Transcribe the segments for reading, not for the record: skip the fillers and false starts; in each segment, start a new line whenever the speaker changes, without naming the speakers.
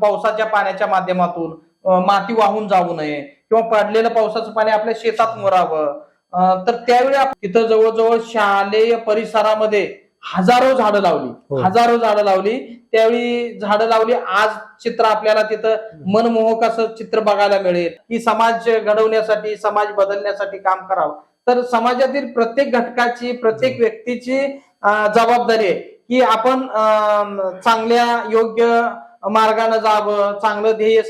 पावसाच्या पाण्याच्या माध्यमातून माती वाहून जाऊ नये किंवा पडलेलं पावसाचं पाणी आपल्या शेतात मुरावं. तर त्यावेळी तिथं जवळजवळ शालेय परिसरामध्ये हजारो झाडं लावली. हजारो झाडं लावली. त्यावेळी झाडं लावली. आज चित्र आपल्याला तिथं मनमोहक असं चित्र बघायला मिळेल की समाज घडवण्यासाठी, समाज बदलण्यासाठी काम करावं. तर समाजातील प्रत्येक घटकाची, प्रत्येक व्यक्तीची जबाबदारी आहे की आपण चांगल्या योग्य मार्गाने जावं, चांगलं ध्येय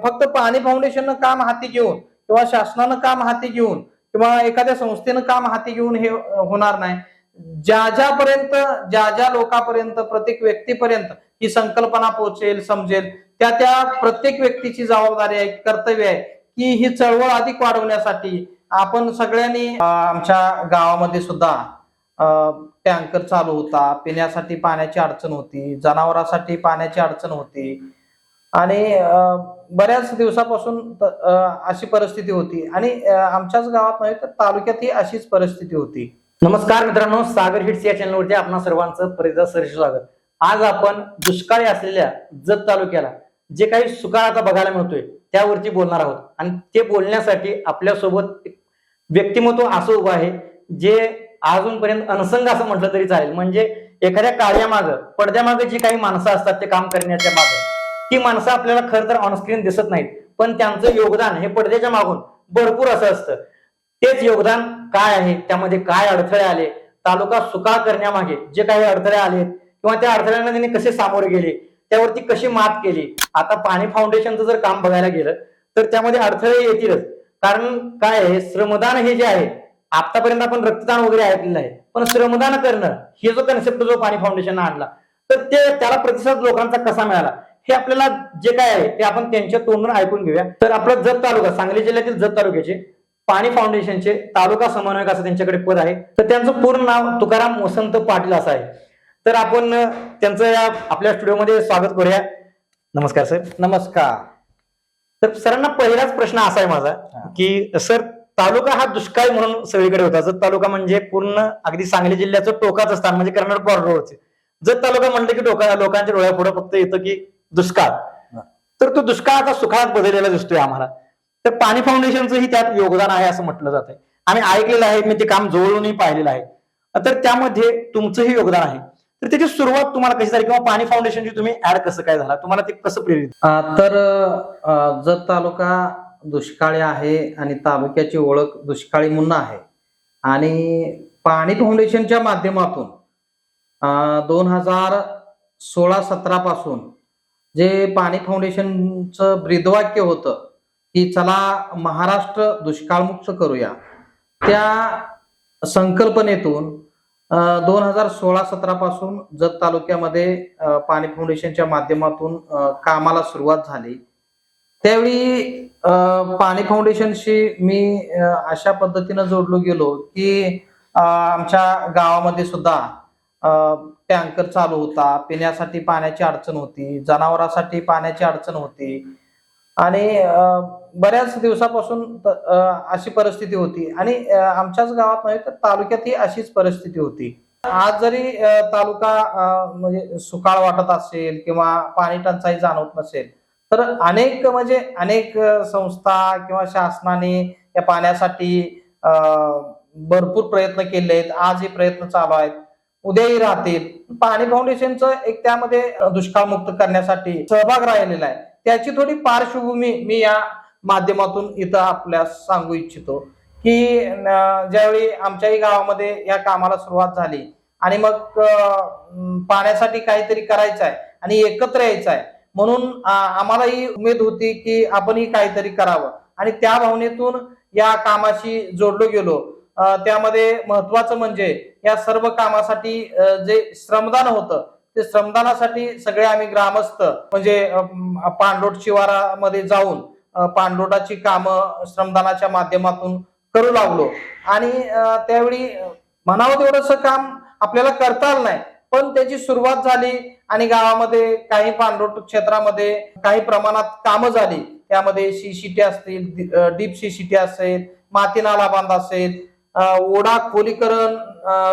फक्त पाणी फाउंडेशननं काम हाती घेऊन किंवा शासनानं काम हाती घेऊन किंवा एखाद्या संस्थेनं काम हाती घेऊन हे होणार नाही. ज्या लोकांपर्यंत, प्रत्येक व्यक्तीपर्यंत ही संकल्पना पोहोचेल, समजेल, त्या प्रत्येक व्यक्तीची जबाबदारी आहे, कर्तव्य आहे की ही चळवळ अधिक वाढवण्यासाठी आपण सगळ्यांनी आमच्या गावामध्ये सुद्धा टँकर चालू होता. पिण्यासाठी पाण्याची अडचण होती, जनावरांसाठी पाण्याची अडचण होती आणि बऱ्याच दिवसापासून अशी परिस्थिती होती आणि आमच्याच गावात नाही तर तालुक्यात ही अशीच परिस्थिती होती.
नमस्कार मित्रांनो, सागर हिट्स या चॅनलवरती आपणा सर्वांचं परिचय सहर्ष स्वागत. आज आपण दुष्काळी असलेल्या जत तालुक्याला जे काही सुकाळ आता बघायला मिळतोय त्यावरती बोलणार आहोत आणि ते बोलण्यासाठी आपल्यासोबत व्यक्तिमत्व असं उभं आहे जे अजूनपर्यंत अनसंग असं म्हटलं तरी चालेल. म्हणजे एखाद्या कार्यामागं, पडद्यामागं जी काही माणसं असतात ते काम करण्याच्या मागं, ती माणसं आपल्याला खरं तर ऑनस्क्रीन दिसत नाहीत, पण त्यांचं योगदान हे पडद्याच्या मागून भरपूर असं असतं. तेच योगदान काय आहे, त्यामध्ये काय अडथळे आले, तालुका सुकाळ करण्यामागे जे काही अडथळे आले किंवा त्या अडथळ्यांना त्यांनी कसे सामोरे गेले, त्यावरती कशी मात केली. आता पाणी फाउंडेशनचं जर काम बघायला गेलं तर त्यामध्ये अडथळे येतीलच. कारण काय आहे, श्रमदान हे जे आहे, आतापर्यंत आपण रक्तदान वगैरे ऐकलेलं आहे, पण श्रमदान करणं हे जो कन्सेप्ट जो पाणी फाउंडेशन आणला तर त्याला प्रतिसाद लोकांचा कसा मिळाला हे आपल्याला जे काय आहे ते आपण त्यांच्या तोंडून ऐकून घेऊया. तर आपला जत तालुका, सांगली जिल्ह्यातील जत तालुक्याचे पाणी फाउंडेशनचे तालुका समन्वयक असं त्यांच्याकडे पद आहे. तर त्यांचं पूर्ण नाव तुकाराम वसंत पाटील असं आहे. तर आपण त्यांचं आपल्या स्टुडिओमध्ये स्वागत करूया. नमस्कार सर.
नमस्कार.
तर सरांना पहिलाच प्रश्न असा आहे माझा की सर, तालुका हा दुष्काळ म्हणून सगळीकडे होता. जत तालुका म्हणजे पूर्ण अगदी सांगली जिल्ह्याचं टोकाचं स्थान, म्हणजे कर्नाटक बॉर्डरवरचे. जत तालुका म्हटलं की लोकांच्या डोळ्यापुढे फक्त येतं की दुष्काळ. तर तो दुष्काळ आता सुकाळात बदललेला दिसतोय आम्हाला. तर पाणी फाउंडेशनचंही त्यात योगदान आहे असं म्हटलं जात आहे. आम्ही ऐकलेलं आहे, मी ते काम जवळूनही पाहिलेलं आहे. तर त्यामध्ये तुमचंही योगदान आहे. तर त्याची सुरुवात तुम्हाला कशी झाली किंवा पाणी फाउंडेशनची तुम्ही ऍड कसं काय झाला, तुम्हाला ते कसं प्रेरित?
तर जत तालुका दुष्काळी आहे आणि तालुक्याची ओळख दुष्काळी म्हणून आहे आणि पाणी फाउंडेशनच्या माध्यमातून 2016-17 पासून जे पाणी फाउंडेशनचं ब्रीदवाक्य होतं की चला महाराष्ट्र दुष्काळमुक्त करूया, त्या संकल्पनेतून 2016-17 पासून जत तालुक्यामध्ये पाणी फाउंडेशनच्या माध्यमातून कामाला सुरुवात झाली. त्यावेळी पाणी फाउंडेशनशी मी अशा पद्धतीनं जोडलो गेलो की आमच्या गावामध्ये सुद्धा टँकर चालू होता. पिण्यासाठी पाण्याची अडचण होती, जनावरांसाठी पाण्याची अडचण होती आणि बऱ्याच दिवसापासून अशी परिस्थिती होती आणि आमच्याच गावात नाही तर तालुक्यातही अशीच परिस्थिती होती. आज जरी तालुका म्हणजे सुकाळ वाटत असेल किंवा पाणी टंचाई जाणवत नसेल तर अनेक संस्था किंवा शासनाने या पाण्यासाठी भरपूर प्रयत्न केले आहेत. आजही प्रयत्न चालू आहेत, उद्याही राहतील. पाणी फाउंडेशनचं एक त्यामध्ये दुष्काळमुक्त करण्यासाठी सहभाग राहिलेला आहे. त्याची थोडी पार्श्वभूमी मी या माध्यमातून इथं आपल्यास सांगू इच्छितो की ज्यावेळी आमच्याही गावामध्ये या कामाला सुरुवात झाली आणि मग पाण्यासाठी काहीतरी करायचं आहे आणि एकत्र यायचं आहे म्हणून आम्हालाही उमेद होती की आपणही काहीतरी करावं आणि त्या भावनेतून या कामाशी जोडलो गेलो. त्यामध्ये महत्वाचं म्हणजे या सर्व कामासाठी जे श्रमदान होतं ते श्रमदानासाठी सगळे आम्ही ग्रामस्थ म्हणजे पाणलोट शिवारामध्ये जाऊन पाणलोटाची कामं श्रमदानाच्या माध्यमातून करू लागलो आणि त्यावेळी म्हणावं तेवढंसं काम आपल्याला करता आलं नाही, पण त्याची सुरुवात झाली आणि गावामध्ये काही पाणलोट क्षेत्रामध्ये काही प्रमाणात कामं झाली. त्यामध्ये शिशिटी असतील, डीप शिशिटी असेल, माती नाला बांध असेल, ओढा खोलीकरण,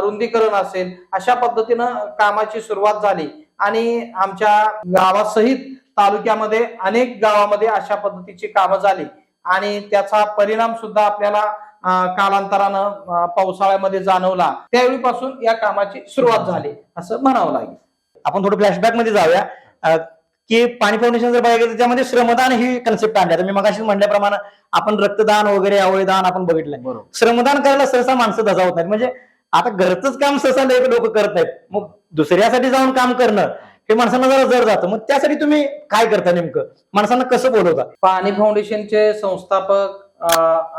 रुंदीकरण असेल, अशा पद्धतीनं कामाची सुरुवात झाली आणि आमच्या गावासहित तालुक्यामध्ये अनेक गावामध्ये अशा पद्धतीची कामं झाली आणि त्याचा परिणाम सुद्धा आपल्याला कालांतरानं पावसाळ्यामध्ये जाणवला. त्यावेळीपासून या कामाची सुरुवात झाली असं म्हणावं लागेल.
आपण थोडं फ्लॅशबॅक मध्ये जाऊया की पाणी फाउंडेशन जर बघायचं तर त्यामध्ये श्रमदान ही कन्सेप्ट आणली. आता मी मगाशी म्हटल्याप्रमाणे आपण रक्तदान वगैरे अवयदान आपण बघितलंय.
बरोबर.
श्रमदान करायला सहसा माणसं धजावत नाहीत. म्हणजे आता घरचंच काम सहसा लोक करत नाहीत, मग दुसऱ्यासाठी जाऊन काम करणं हे माणसांना जरा जड जातं. मग त्यासाठी तुम्ही काय करता नेमकं, माणसांना कसं बोलवता?
पाणी फाउंडेशनचे संस्थापक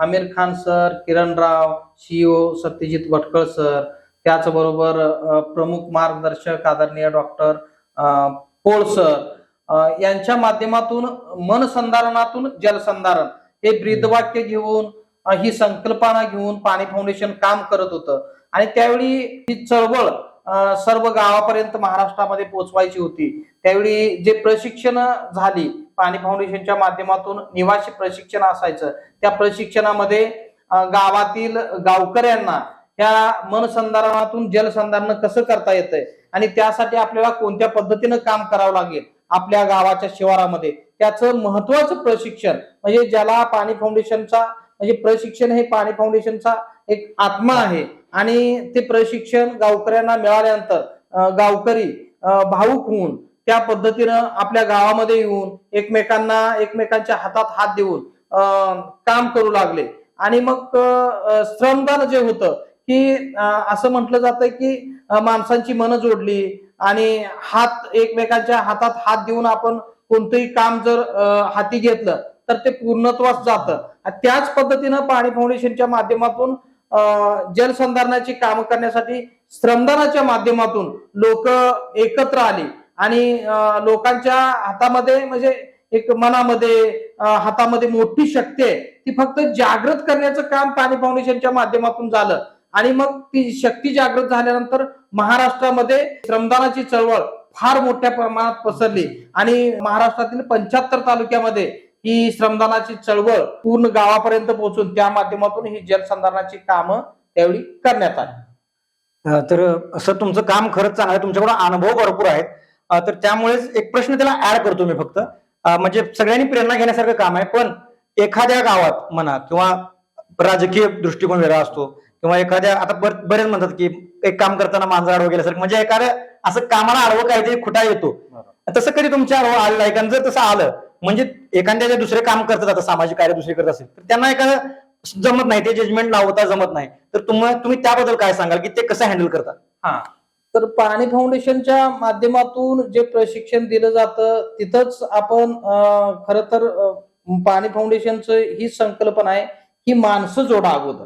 Aamir Khan sir, Kiranrao, CEO Satyajit Bhatkal sir, त्याचबरोबर प्रमुख मार्गदर्शक आदरणीय डॉक्टर पोळ सर यांच्या माध्यमातून मन संधारणातून जलसंधारण हे ब्रीदवाक्य घेऊन ही संकल्पना घेऊन पाणी फाउंडेशन काम करत होतं. आणि त्यावेळी ही चळवळ सर्व गावापर्यंत महाराष्ट्रामध्ये पोहोचवायची होती. त्यावेळी जे प्रशिक्षण झाली पाणी फाउंडेशनच्या माध्यमातून निवासी प्रशिक्षण असायचं, त्या प्रशिक्षणामध्ये गावातील गावकऱ्यांना त्या मनसंधारणातून जलसंधारण कसं करता येतंय आणि त्यासाठी आपल्याला कोणत्या पद्धतीनं काम करावं लागेल आपल्या गावाच्या शिवारामध्ये, त्याचं महत्वाचं प्रशिक्षण म्हणजे ज्याला पाणी फाउंडेशनचा म्हणजे प्रशिक्षण हे पाणी फाउंडेशनचा एक आत्मा आहे. आणि ते प्रशिक्षण गावकऱ्यांना मिळाल्यानंतर गावकरी भावुक होऊन त्या पद्धतीनं आपल्या गावामध्ये येऊन एकमेकांच्या हातात हात देऊन काम करू लागले. आणि मग श्रमदान जे होतं की असं म्हटलं जातं की माणसांची मनं जोडली आणि एकमेकांच्या हातात हात देऊन आपण कोणतंही काम जर हाती घेतलं तर ते पूर्णत्वास जातं. त्याच पद्धतीनं पाणी फाउंडेशनच्या माध्यमातून जलसंधारणाची कामं करण्यासाठी श्रमदानाच्या माध्यमातून लोक एकत्र आली आणि लोकांच्या हातामध्ये म्हणजे एक मनामध्ये हातामध्ये मोठी शक्ती आहे, ती फक्त जागृत करण्याचं काम पाणी फाउंडेशनच्या माध्यमातून झालं. आणि मग ती शक्ती जागृत झाल्यानंतर महाराष्ट्रामध्ये श्रमदानाची चळवळ फार मोठ्या प्रमाणात पसरली आणि महाराष्ट्रातील 75 तालुक्यामध्ये ही श्रमदानाची चळवळ पूर्ण गावापर्यंत पोहोचून त्या माध्यमातून ही जलसंधारणाची कामं त्यावेळी करण्यात आली.
तर असं तुमचं काम खरंच चांगलं आहे, तुमच्याकडे अनुभव भरपूर आहेत. तर त्यामुळेच एक प्रश्न त्याला ऍड करतो मी फक्त, म्हणजे सगळ्यांनी प्रेरणा घेण्यासारखं काम आहे. पण एखाद्या गावात म्हणा किंवा राजकीय दृष्टिकोन वेगळा असतो किंवा एखाद्या आता बरेच म्हणतात की एक काम करताना मांजर आडवं गेल्यासारखं, म्हणजे एखाद्या असं कामाला आडवं काहीतरी खुटा येतो, तसं कधी तुमच्या आलं आहे का? जर तसं आलं म्हणजे एखाद्या जे दुसरे काम करतात, आता सामाजिक कार्य दुसरे करत असेल तर त्यांना एखादं जमत नाही, ते जजमेंट लावता जमत नाही, तर तुम्ही त्याबद्दल काय सांगाल की ते कसं हँडल करतात?
हा, तर पाणी फाउंडेशनच्या माध्यमातून जे प्रशिक्षण दिलं जातं तिथंच आपण खरं तर पाणी फाउंडेशनचं ही संकल्पना आहे की माणसं जोडा अगोदर,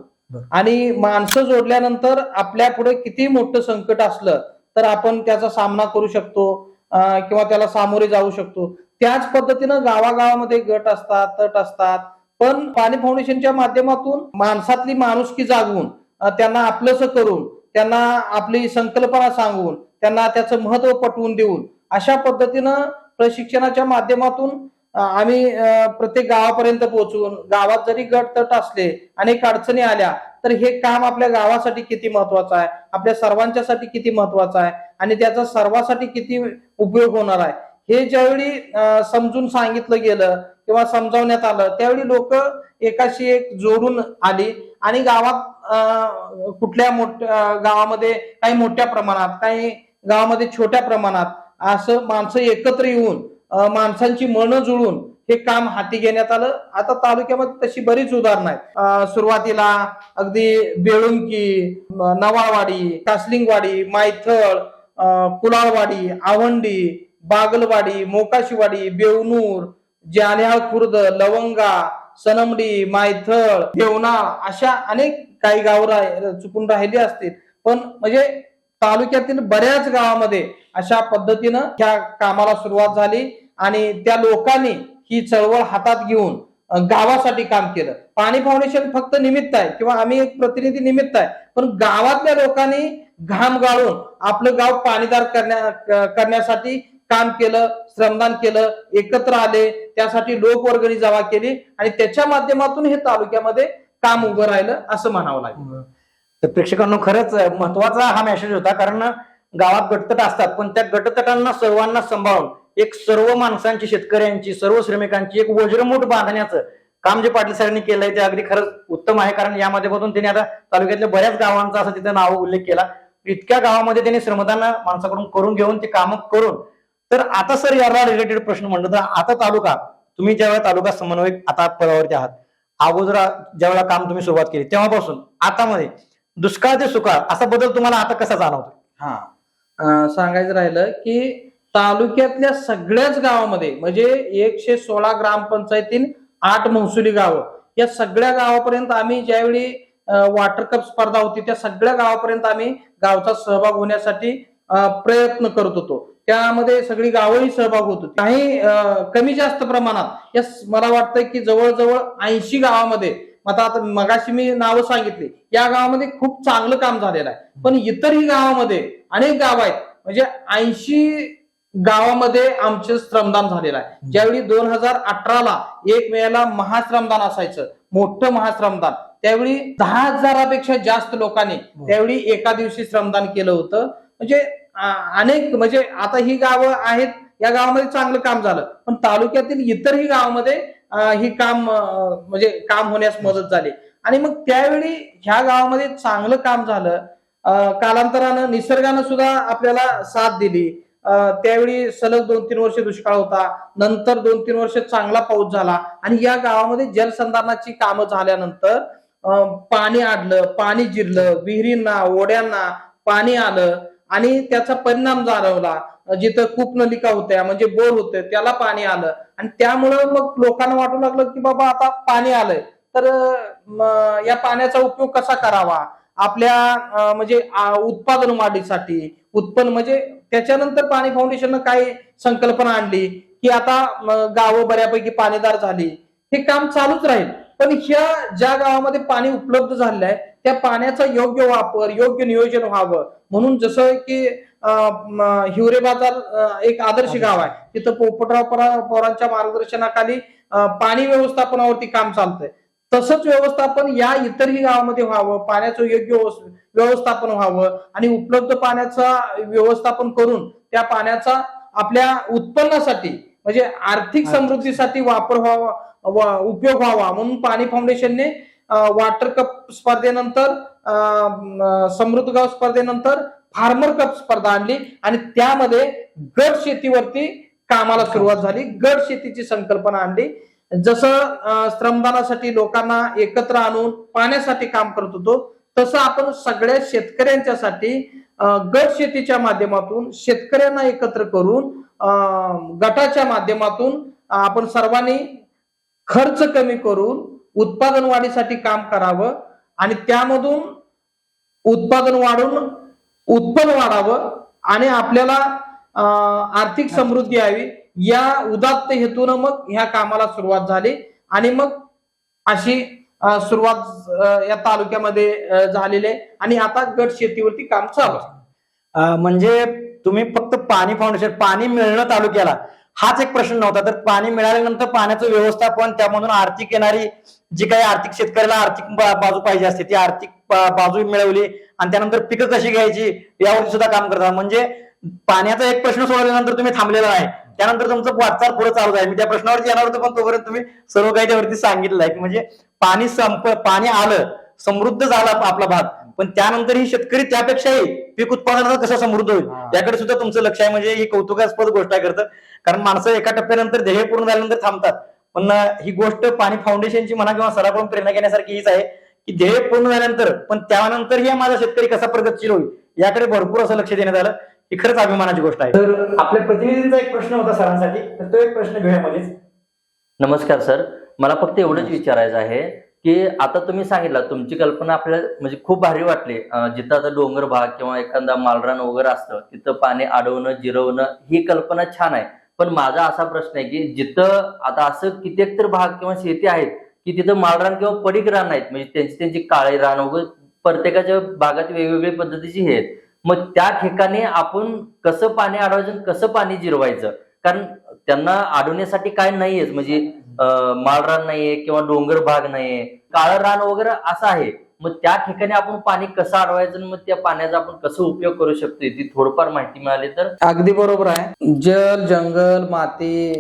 आणि माणसं जोडल्यानंतर आपल्या पुढे किती मोठं संकट असलं तर आपण त्याचा सामना करू शकतो किंवा त्याला सामोरे जाऊ शकतो. त्याच पद्धतीनं गावागावामध्ये गट असतात, तट असतात, पण पाणी फाउंडेशनच्या माध्यमातून माणसातली माणुसकी जागवून त्यांना आपलंसं करून त्यांना आपली संकल्पना सांगून त्यांना त्याचं महत्व पटवून देऊन अशा पद्धतीनं प्रशिक्षणाच्या माध्यमातून आम्ही प्रत्येक गावापर्यंत पोहोचून गावात जरी गट तट असले अनेक अडचणी आल्या तर हे काम आपल्या गावासाठी किती महत्वाचं आहे, आपल्या सर्वांच्यासाठी किती महत्वाचं आहे आणि त्याचा सर्वांसाठी किती उपयोग होणार आहे हे ज्यावेळी समजून सांगितलं गेलं किंवा समजावण्यात आलं त्यावेळी लोक एकाशी एक जोडून आली आणि गावात कुठल्या गावामध्ये काही मोठ्या प्रमाणात काही गावामध्ये छोट्या प्रमाणात असं माणसं एकत्र येऊन माणसांची मनं जुळून हे काम हाती घेण्यात आलं. आता तालुक्यामध्ये तशी बरीच उदाहरणं आहेत. सुरुवातीला अगदी बेळुंकी, नवाळवाडी, कासलिंगवाडी, मायथळ, कुलाळवाडी, आवंडी, बागलवाडी, मोकाशीवाडी, बेवनूर, जानेहाळ खुर्द, लवंगा, सनमडी, मायथळ, देवनाळ अशा अनेक काही गावं चुकून राहिली असतील, पण म्हणजे तालुक्यातील बऱ्याच गावामध्ये अशा पद्धतीनं ह्या कामाला सुरुवात झाली आणि त्या लोकांनी ही चळवळ हातात घेऊन गावासाठी काम केलं. पाणी फाउंडेशन फक्त निमित्त आहे किंवा आम्ही एक प्रतिनिधी निमित्त आहे, पण गावातल्या लोकांनी घाम गाळून आपलं गाव पाणीदार करण्यासाठी काम केलं, श्रमदान केलं, एकत्र आले, त्यासाठी लोकवर्गणी जमा केली आणि त्याच्या माध्यमातून हे तालुक्यामध्ये काम उभं राहिलं असं म्हणावं लागेल.
तर प्रेक्षकांनो खरंच महत्वाचा हा मेसेज होता, कारण गावात गटतट असतात, पण त्या गटतटांना सर्वांना सांभाळून एक सर्व माणसांची, शेतकऱ्यांची, सर्व श्रमिकांची एक वज्रमूठ बांधण्याचं काम जे पाटील साहेबांनी केलंय ते अगदी खरंच उत्तम आहे. कारण या माध्यमातून त्यांनी आता तालुक्यातल्या बऱ्याच गावांचा असं तिथं नाव उल्लेख केला. इतक्या गावामध्ये त्यांनी श्रमदान माणसाकडून करून घेऊन ते कामं करून. तर आता सर याला रिलेटेड प्रश्न म्हणलं तर आता तालुका, तुम्ही ज्यावेळेला तालुका समन्वयक आता पदावरती आहात, अगोदर ज्यावेळेला काम तुम्ही सुरुवात केली तेव्हापासून आतामध्ये दुष्काळ ते सुकाळ असा बदल तुम्हाला आता कसा जाणवतो?
सांगायचं राहिलं की तालुक्यातल्या सगळ्याच गावामध्ये म्हणजे 116 ग्रामपंचायतीन 8 महसुली गावं, या सगळ्या गावापर्यंत आम्ही ज्यावेळी वॉटर कप स्पर्धा होती त्या सगळ्या गावापर्यंत आम्ही गावचा सहभाग होण्यासाठी प्रयत्न करत होतो. त्यामध्ये सगळी गावही सहभाग होत होती. काही कमी जास्त प्रमाणात मला वाटतं की जवळजवळ 80 गावामध्ये, आता मगाशी मी नावं सांगितली, या गावामध्ये खूप चांगलं काम झालेलं आहे. पण इतरही गावामध्ये अनेक गाव आहेत, म्हणजे 80 गावामध्ये आमचं श्रमदान झालेलं आहे. ज्यावेळी 2018ला 1 मेला महाश्रमदान असायचं, मोठं महाश्रमदान, त्यावेळी 10,000पेक्षा जास्त लोकांनी त्यावेळी एका दिवशी श्रमदान केलं होतं. म्हणजे अनेक, म्हणजे आता ही गावं आहेत, या गावामध्ये चांगलं काम झालं, पण तालुक्यातील इतरही गावामध्ये ही काम म्हणजे काम होण्यास मदत झाली. आणि मग त्यावेळी ह्या गावामध्ये चांगलं काम झालं. कालांतरानं निसर्गानं सुद्धा आपल्याला साथ दिली. त्यावेळी सलग 2-3 वर्ष दुष्काळ होता, नंतर 2-3 वर्ष चांगला पाऊस झाला आणि या गावामध्ये जलसंधारणाची कामं झाल्यानंतर पाणी अडलं, पाणी जिरलं, विहिरींना, ओढ्यांना पाणी आलं आणि त्याचा परिणाम जाणवला. जिथं कूपनलिका होत्या म्हणजे बोर होते त्याला पाणी आलं आणि त्यामुळं मग लोकांना वाटू लागलं की बाबा आता पाणी आलंय, तर या पाण्याचा उपयोग कसा करावा आपल्या म्हणजे उत्पादन वाढीसाठी. उत्पन्न म्हणजे त्याच्यानंतर पाणी फाउंडेशननं काय संकल्पना आणली की आता गावं बऱ्यापैकी पाणीदार झाली, हे काम चालूच राहील. पण ह्या ज्या गावामध्ये पाणी उपलब्ध झालेलं आहे त्या पाण्याचा योग्य वापर, योग्य नियोजन व्हावं म्हणून, जसं की हिवरे बाजार एक आदर्श गाव आहे, तिथं पोपटराव पवारांच्या मार्गदर्शनाखाली पाणी व्यवस्थापनावरती काम चालतंय. तसंच व्यवस्थापन या इतरही गावामध्ये व्हावं, पाण्याचं योग्य व्यवस्थापन व्हावं आणि उपलब्ध पाण्याचं व्यवस्थापन करून त्या पाण्याचा आपल्या उत्पन्नासाठी म्हणजे आर्थिक समृद्धीसाठी वापर व्हावा, उपयोग व्हावा म्हणून पाणी फाउंडेशनने वॉटर कप स्पर्धेनंतर, समृद्ध गाव स्पर्धेनंतर फार्मर कप स्पर्धा आणली आणि त्यामध्ये गट शेतीवरती कामाला सुरुवात झाली. गट शेतीची संकल्पना आणली. जसं श्रमदानासाठी लोकांना एकत्र आणून पाण्यासाठी काम करत होतो, तसं आपण सगळ्या शेतकऱ्यांच्यासाठी गट शेतीच्या माध्यमातून शेतकऱ्यांना एकत्र करून गटाच्या माध्यमातून आपण सर्वांनी खर्च कमी करून उत्पादन वाढीसाठी काम करावं आणि त्यामधून उत्पादन वाढून उत्पन्न वाढावं आणि आपल्याला आर्थिक समृद्धी यावी, या उदात्त हेतून मग ह्या कामाला सुरुवात झाली आणि मग अशी सुरुवात या तालुक्यामध्ये झालेली आहे आणि आता गट शेतीवरती काम चालू आहे.
म्हणजे तुम्ही फक्त पाणी फाउंडेशन, पाणी मिळणं तालुक्याला हाच एक प्रश्न नव्हता, तर पाणी मिळाल्यानंतर पाण्याचं व्यवस्थापन, त्यामधून आर्थिक येणारी जी काही आर्थिक, शेतकऱ्याला आर्थिक बाजू पाहिजे असते ती आर्थिक बाजू मिळवली आणि त्यानंतर पिकं कशी घ्यायची यावरती सुद्धा काम करतात. म्हणजे पाण्याचा एक प्रश्न सोडवल्यानंतर तुम्ही थांबलेला आहे, त्यानंतर तुमचं वाटचाल पुढे चालू आहे. मी त्या प्रश्नावरती येणार होतो पण तोपर्यंत तुम्ही सर्व काही त्यावरती सांगितलं आहे की म्हणजे पाणी आलं, समृद्ध झाला आपला भाग, पण त्यानंतर ही शेतकरी त्यापेक्षाही पीक उत्पादनाचा कसा समृद्ध होईल याकडे सुद्धा तुमचं लक्ष आहे. म्हणजे ही कौतुकास्पद गोष्ट आहे करतं, कारण माणसं एका टप्प्यानंतर ध्येय पूर्ण झाल्यानंतर थांबतात. पण ही गोष्ट पाणी फाउंडेशनची म्हणा किंवा सराकडून प्रेरणा घेण्यासारखी हीच आहे की ध्येय पूर्ण झाल्यानंतर पण त्यानंतरही माझा शेतकरी कसा प्रगतशील होईल याकडे भरपूर असं लक्ष देण्यात आलं, ही खरंच अभिमानाची गोष्ट आहे. तर आपल्या प्रतिनिधींचा एक प्रश्न होता सरांसाठी, तर तो एक प्रश्न घेऊया मध्येच.
नमस्कार सर, मला फक्त एवढंच विचारायचं आहे की आता तुम्ही सांगितलं तुमची कल्पना आपल्याला म्हणजे खूप भारी वाटली. जिथं आता डोंगर भाग किंवा एखादा मालरान वगैरे असतं तिथं पाणी अडवणं, जिरवणं, ही कल्पना छान आहे. पण माझा असा प्रश्न आहे की जिथं आता असं कित्येक तर भाग किंवा शेती आहेत की तिथं मालरान किंवा पडीक रान नाहीत, म्हणजे त्यांची काळे रान वगैरे प्रत्येकाच्या भागात वेगवेगळ्या पद्धतीची हे आहेत. मग त्या ठिकाणी आपण कसं पाणी अडवायचं, कसं पाणी जिरवायचं? कारण त्यांना अडवण्यासाठी काय नाहीयेच, म्हणजे माळरान नाहीये किंवा डोंगर भाग नाहीये, काळं रान वगैरे असं आहे. मग त्या ठिकाणी आपण पाणी कसं अडवायचं आणि मग त्या पाण्याचा आपण कसं उपयोग करू शकतो ती थोडंफार माहिती मिळाली तर.
अगदी बरोबर आहे. जल, जंगल, माती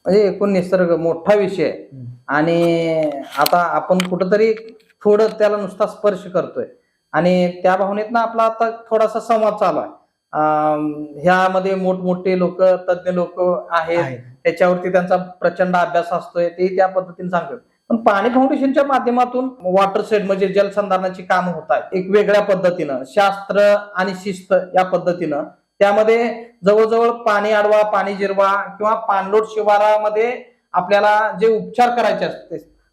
म्हणजे एकूण निसर्ग मोठा विषय आहे. आणि आता आपण कुठंतरी थोडं त्याला नुसता स्पर्श करतोय आणि त्या भावनेतनं आपला आता थोडासा संवाद चालू आहे. ह्यामध्ये मोठमोठे लोक, तज्ञ लोक आहेत, त्याच्यावरती त्यांचा प्रचंड अभ्यास असतोय, ते त्या पद्धतीने सांगतात. पण पाणी फाउंडेशनच्या माध्यमातून वॉटर शेड म्हणजे जलसंधारणाची कामं होत आहेत एक वेगळ्या पद्धतीनं, शास्त्र आणि शिस्त या पद्धतीनं. त्यामध्ये जवळजवळ पाणी अडवा, पाणी जिरवा किंवा पाणलोट शिवारामध्ये आपल्याला जे उपचार करायचे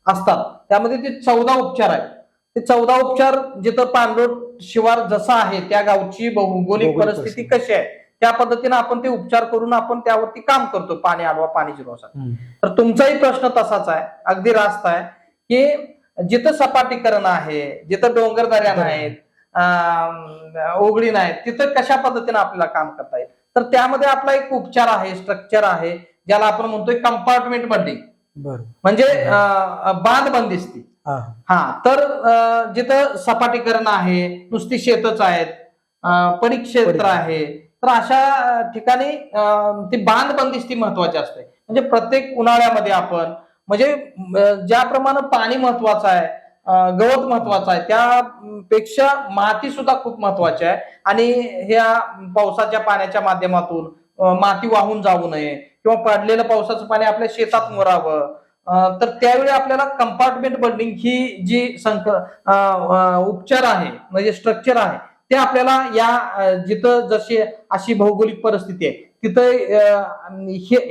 असतात त्यामध्ये ते 14 उपचार आहेत. ते 14 उपचार जिथं पाणलोट शिवार जसा आहे त्या गावची भौगोलिक परिस्थिती कशी आहे त्या पद्धतीने आपण ते उपचार करून आपण त्यावरती काम करतो पाणी अडवा, पाणी जिरवासाठी. तर तुमचाही प्रश्न तसाच आहे, अगदी रास्त आहे की जिथं सपाटीकरण आहे, जिथं डोंगरदऱ्या नाहीत, ओगळी नाहीत, तिथं कशा पद्धतीने आपल्याला काम करता येईल. तर त्यामध्ये आपला एक उपचार आहे, स्ट्रक्चर आहे, ज्याला आपण म्हणतोय कंपार्टमेंट बंडिंग, म्हणजे बांध बंदिस्ती. तर जिथं सपाटीकरण आहे, नुसती शेतच आहेत, परिक्षेत्र आहे, तर अशा ठिकाणी ती बांध बंदिस्ती महत्वाची असते. म्हणजे प्रत्येक उन्हाळ्यामध्ये आपण म्हणजे ज्याप्रमाणे पाणी महत्वाचं आहे, गवत महत्वाचं आहे, त्यापेक्षा माती सुद्धा खूप महत्वाची आहे. आणि ह्या पावसाच्या पाण्याच्या माध्यमातून माती वाहून जाऊ नये किंवा पडलेलं पावसाचं पाणी आपल्या शेतात मुरावं. तर त्यावेळी आपल्याला कंपार्टमेंट बिल्डिंग ही जी उपचार आहे म्हणजे स्ट्रक्चर आहे ते आपल्याला या जिथं जशी अशी भौगोलिक परिस्थिती आहे तिथं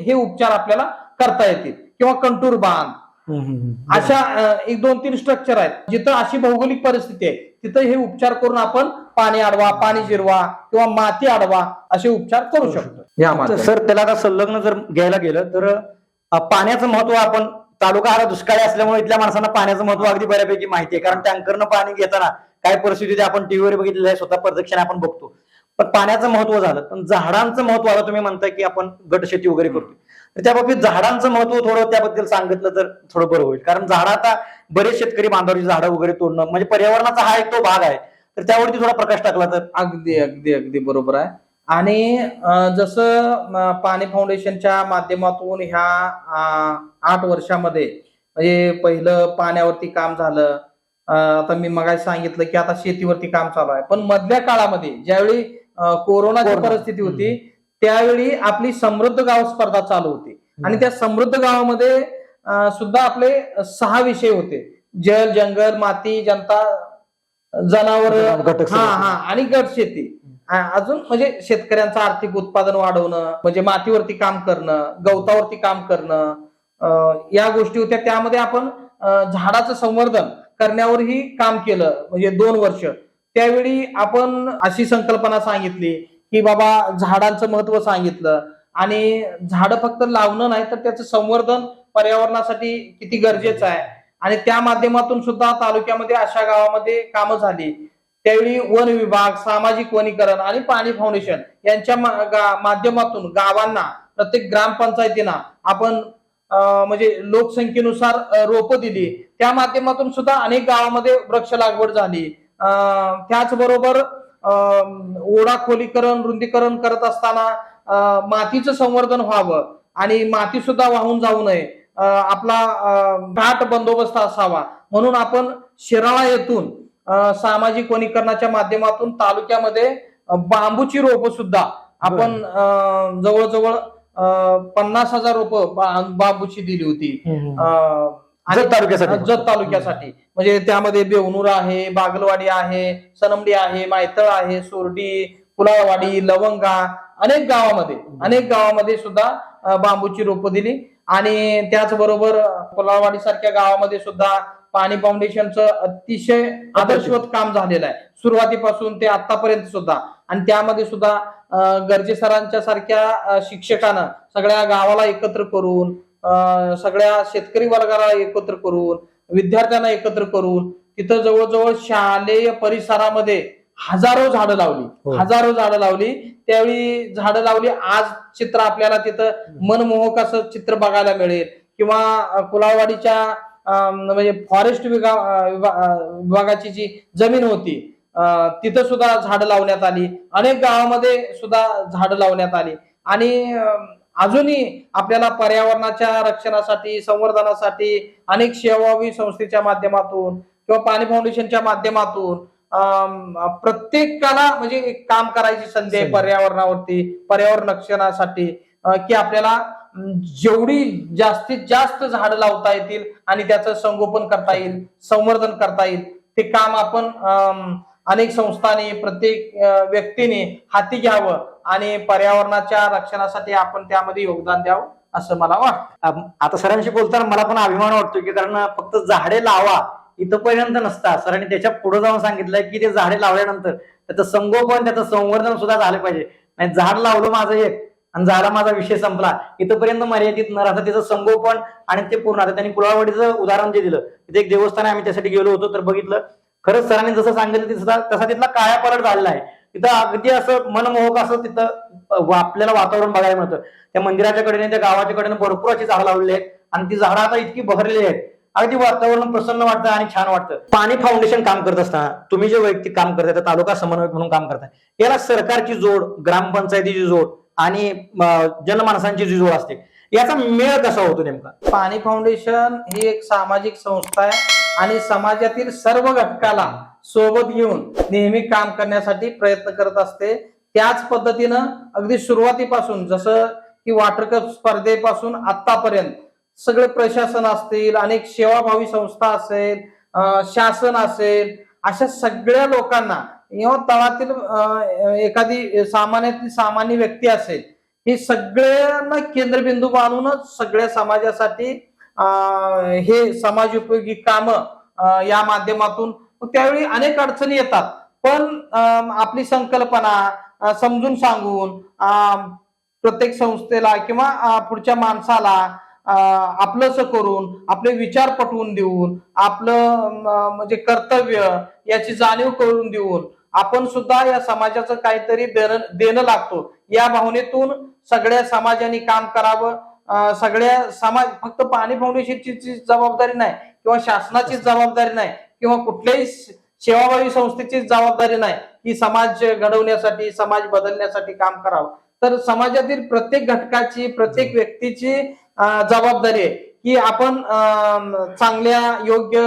हे उपचार आपल्याला करता येतील. किंवा कंटूर बांध, अशा 1-2-3 स्ट्रक्चर आहेत जिथं अशी भौगोलिक परिस्थिती आहे तिथं हे उपचार करून आपण पाणी अडवा, पाणी जिरवा किंवा माती अडवा असे उपचार करू शकतो.
सर त्याला आता संलग्न जर घ्यायला गेलं तर पाण्याचं महत्व आपण तालुका हा दुष्काळी असल्यामुळे इथल्या माणसांना पाण्याचं महत्व अगदी बऱ्यापैकी माहिती आहे. कारण टँकरनं पाणी घेताना काय परिस्थिती आपण टीव्हीवर बघितलेलं आहे, स्वतः प्रत्यक्षाने आपण बघतो. पण पाण्याचं महत्व झालं, पण झाडांचं महत्व आता तुम्ही म्हणताय की आपण गट शेती वगैरे करतो, तर त्या बाबतीत झाडांचं महत्व थोडं त्याबद्दल सांगितलं तर थोडं बरं होईल. कारण झाडं आता बरेच शेतकरी बांधावरची झाडं वगैरे तोडणं म्हणजे पर्यावरणाचा हा एक तो भाग आहे, तर त्यावरती थोडा प्रकाश टाकला तर.
अगदी अगदी अगदी बरोबर आहे. आणि जसं पाणी फाउंडेशनच्या माध्यमातून ह्या 8 वर्षामध्ये म्हणजे पहिलं पाण्यावरती काम झालं, आता मी मगाशी सांगितलं की आता शेतीवरती काम चालू आहे. पण मधल्या काळामध्ये ज्यावेळी कोरोनाची परिस्थिती होती त्यावेळी आपली समृद्ध गाव स्पर्धा चालू होती आणि त्या समृद्ध गावामध्ये सुद्धा आपले 6 विषय होते: जल, जंगल, माती, जनता, जनावर आणि गट शेती. अजून म्हणजे शेतकऱ्यांचं आर्थिक उत्पादन वाढवणं, म्हणजे मातीवरती काम करणं, गवतावरती काम करणं, या गोष्टी होत्या. त्यामध्ये आपण झाडाचं संवर्धन करण्यावरही काम केलं म्हणजे 2 वर्ष. त्यावेळी आपण अशी संकल्पना सांगितली की बाबा झाडांचं महत्व सांगितलं आणि झाडं फक्त लावणं नाही तर त्याचं संवर्धन पर्यावरणासाठी किती गरजेचं आहे. आणि त्या माध्यमातून सुद्धा तालुक्यामध्ये अशा गावामध्ये कामं झाली. त्यावेळी वन विभाग, सामाजिक वनीकरण आणि पाणी फाउंडेशन यांच्या माध्यमातून गावांना, प्रत्येक ग्रामपंचायतींना आपण म्हणजे लोकसंख्येनुसार रोपं दिली. त्या माध्यमातून सुद्धा अनेक गावामध्ये वृक्ष लागवड झाली. त्याचबरोबर ओढा खोलीकरण, रुंदीकरण करत असताना मातीचं संवर्धन व्हावं आणि माती सुद्धा वाहून जाऊ नये, आपला घाट बंदोबस्त असावा म्हणून आपण शिराळा येथून सामाजिक वनीकरणाच्या माध्यमातून तालुक्यामध्ये बांबूची रोपं सुद्धा आपण जवळजवळ 50,000 रोपं बांबूची दिली होती जत तालुक्यासाठी. म्हणजे त्यामध्ये बेवणूर आहे, बागलवाडी आहे, सनमडी आहे, मायतळ आहे, सोरडी, कुलाळवाडी, लवंगा, अनेक गावामध्ये सुद्धा बांबूची रोपं दिली. आणि त्याचबरोबर कुलाळवाडी सारख्या गावामध्ये सुद्धा पाणी फाउंडेशनचं अतिशय आदर्शवत काम झालेलं आहे सुरुवातीपासून ते आतापर्यंत सुद्धा. आणि त्यामध्ये सुद्धा गर्जे सरांच्या सारख्या शिक्षकानं सगळ्या गावाला एकत्र करून, सगळ्या शेतकरी वर्गाला एकत्र करून, विद्यार्थ्यांना एकत्र करून तिथं जवळजवळ शालेय परिसरामध्ये हजारो झाडं लावली. त्यावेळी झाडं लावली. आज चित्र आपल्याला तिथं मनमोहक असं चित्र बघायला मिळेल. किंवा कुलाळवाडीच्या म्हणजे फॉरेस्ट विभागाची जी जमीन होती तिथं सुद्धा झाडं लावण्यात आली. अनेक गावामध्ये सुद्धा झाडं लावण्यात आली आणि अजूनही आपल्याला पर्यावरणाच्या रक्षणासाठी संवर्धनासाठी अनेक सेवाभावी संस्थेच्या माध्यमातून किंवा पाणी फाउंडेशनच्या माध्यमातून प्रत्येकाला म्हणजे एक काम करायची संधी आहे पर्यावरणावरती, पर्यावरण रक्षणासाठी की आपल्याला जेवढी जास्तीत जास्त झाडं लावता येतील आणि त्याचं संगोपन करता येईल, संवर्धन करता येईल ते काम आपण अनेक संस्थांनी प्रत्येक व्यक्तीने हाती घ्यावं आणि पर्यावरणाच्या रक्षणासाठी आपण त्यामध्ये योगदान द्यावं असं मला वाटतं.
आता सरांशी बोलताना मला पण अभिमान वाटतो की कारण फक्त झाडे लावा इथपर्यंत नसता, सरांनी त्याच्या पुढे जाऊन सांगितलंय की ते झाडे लावल्यानंतर त्याचं संगोपन त्याचं संवर्धन सुद्धा झालं पाहिजे. नाही झाड लावलं माझं एक आणि झाला माझा विषय संपला इथपर्यंत मर्यादित न राहता त्याचं संगोपन आणि ते पूर्ण. आता त्यांनी कुळावाडीचं उदाहरण जे दिलं तिथे एक देवस्थान आहे, आम्ही त्यासाठी गेलो होतो तर बघितलं खरंच सरांनी जसं सांगितलं तसा तिथला कायापालट झालेला आहे. तिथं अगदी असं मनमोहक असं तिथं आपल्याला वातावरण बघायला मिळतं. त्या मंदिराच्या कडेने त्या गावाच्या कडेने भरपूर अशी झाडं लावलेली आहेत आणि ती झाडं आता इतकी बहरलेली आहेत, अगदी वातावरण प्रसन्न वाटतं आणि छान वाटतं. पाणी फाउंडेशन काम करत असताना तुम्ही जे वैयक्तिक काम करताय तालुका समन्वयक म्हणून काम करताय, याला सरकारची जोड, ग्रामपंचायतीची जोड आणि जनमानसांची जी जोड असते याचा मेळ कसा होतो नेमका?
पाणी फाउंडेशन ही एक सामाजिक संस्था आहे आणि समाजातील सर्व घटकाला सोबत घेऊन नेहमी काम करण्यासाठी प्रयत्न करत असते. त्याच पद्धतीनं अगदी सुरुवातीपासून जसं की वॉटर कप स्पर्धेपासून आतापर्यंत सगळे प्रशासन असतील, अनेक सेवाभावी संस्था असेल, शासन असेल, अशा सगळ्या लोकांना किंवा तळातील एखादी सामान्य व्यक्ती असेल, हे सगळ्यांना केंद्रबिंदू मानूनच सगळ्या समाजासाठी हे समाज उपयोगी काम या माध्यमातून त्यावेळी अनेक अडचणी येतात, पण आपली संकल्पना समजून सांगून प्रत्येक संस्थेला किंवा पुढच्या माणसाला आपलंसं करून आपले विचार पटवून देऊन आपलं म्हणजे कर्तव्य याची जाणीव करून देऊन आपण सुद्धा या समाजाचं काहीतरी देणं लागतो या भावनेतून सगळ्या समाजाने काम करावं. सगळ्या समाज फक्त पाणी फाउंडेशनची जबाबदारी नाही किंवा शासनाची जबाबदारी नाही किंवा कुठल्याही सेवाभावी संस्थेची जबाबदारी नाही की समाज घडवण्यासाठी समाज बदलण्यासाठी काम करावं, तर समाजातील प्रत्येक घटकाची प्रत्येक व्यक्तीची जबाबदारी आहे की आपण चांगल्या योग्य